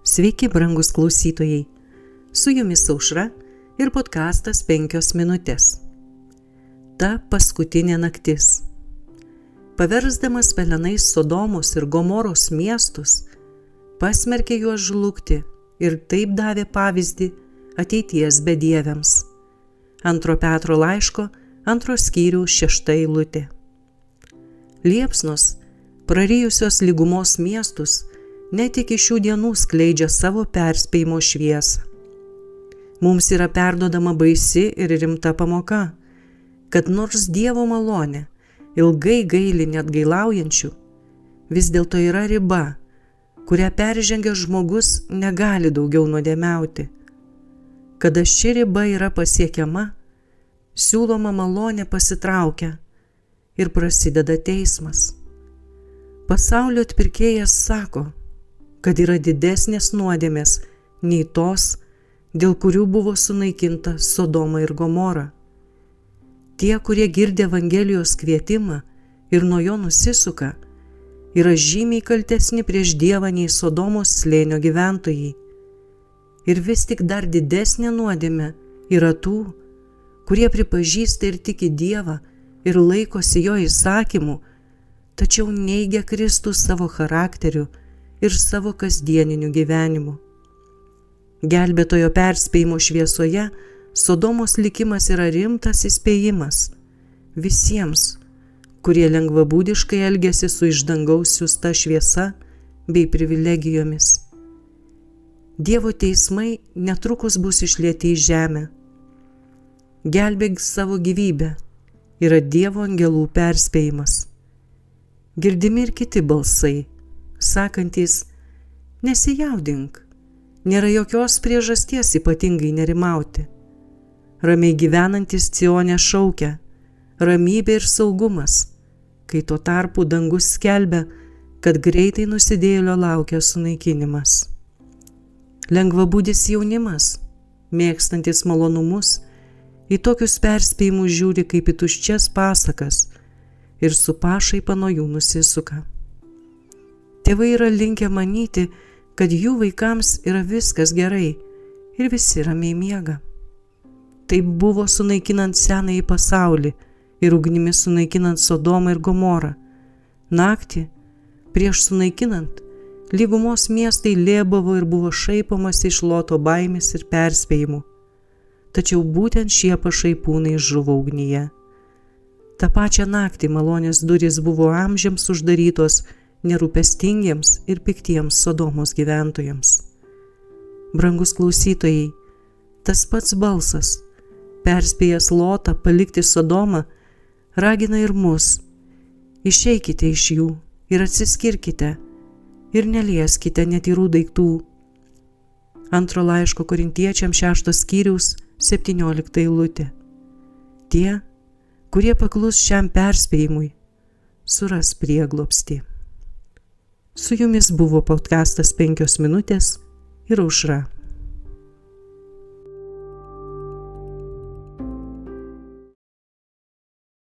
Sveiki, brangus klausytojai. Su jumis Aušra ir podkastas 5 minutės. Ta paskutinė naktis. Paversdamas pelenais Sodomos ir Gomoros miestus, pasmerkė juos žlugti ir taip davė pavyzdį ateities bedieviams. 2 Petro laiško 2 skyriaus 6 eilutė. Liepsnos, prarijusios lygumos miestus, net iki šių dienų skleidžia savo perspėjimo šviesą. Mums yra perduodama baisi ir rimta pamoka, kad nors Dievo malonė ilgai gaili net gailaujančių, vis dėlto yra riba, kurią peržengęs žmogus negali daugiau nuodėmiauti. Kada ši riba yra pasiekiama, siūloma malonė pasitraukia ir prasideda teismas. Pasaulio atpirkėjas sako, kad yra didesnės nuodėmės nei tos, dėl kurių buvo sunaikinta Sodoma ir Gomora. Tie, kurie girdi Evangelijos kvietimą ir nuo jo nusisuka, yra žymiai kaltesni prieš Dievą nei Sodomos slėnio gyventojai. Ir vis tik dar didesnė nuodėmė yra tų, kurie pripažįsta ir tiki Dievą ir laikosi jo įsakymų, tačiau neigia Kristų savo charakteriu ir savo kasdieniniu gyvenimu. Gelbėtojo perspėjimo šviesoje Sodomos likimas yra rimtas įspėjimas visiems, kurie lengvabūdiškai elgiasi su iš dangaus siųsta šviesa bei privilegijomis. Dievo teismai netrukus bus išlieti į žemę. Gelbėk savo gyvybę yra Dievo angelų perspėjimas. Girdimi ir kiti balsai, sakantys, nesijaudink, nėra jokios priežasties ypatingai nerimauti. Ramiai gyvenantis Cione šaukia, ramybė ir saugumas, kai tuo tarpu dangus skelbia, kad greitai nusidėjėlio laukia sunaikinimas. Lengvabūdis jaunimas, mėgstantis malonumus, į tokius perspėjimus žiūri kaip į tuščias pasakas ir su pašaipa nuo jų nusisuka. Tėvai yra linkę manyti, kad jų vaikams yra viskas gerai ir visi ramiai miega. Taip buvo sunaikinant senąjį pasaulį ir ugnimi sunaikinant Sodomą ir Gomorą. Naktį, prieš sunaikinant, lygumos miestai lėbavo ir buvo šaipomas iš Loto baimės ir perspėjimų. Tačiau būtent šie pašaipūnai žuvo ugnyje. Ta pačią naktį malonės durys buvo amžiams uždarytos nerūpestingiems ir piktiems Sodomos gyventojams. Brangus klausytojai, tas pats balsas, perspėjęs Lotą palikti Sodomą, ragina ir mus. Išeikite iš jų ir atsiskirkite ir nelieskite netyrų daiktų. 2 laiško Korintiečiams 6 skyriaus 17 eilutė. Tie, kurie paklus šiam perspėjimui, suras prieglobstį. Su jumis buvo podkastas 5 minutės ir Aušra.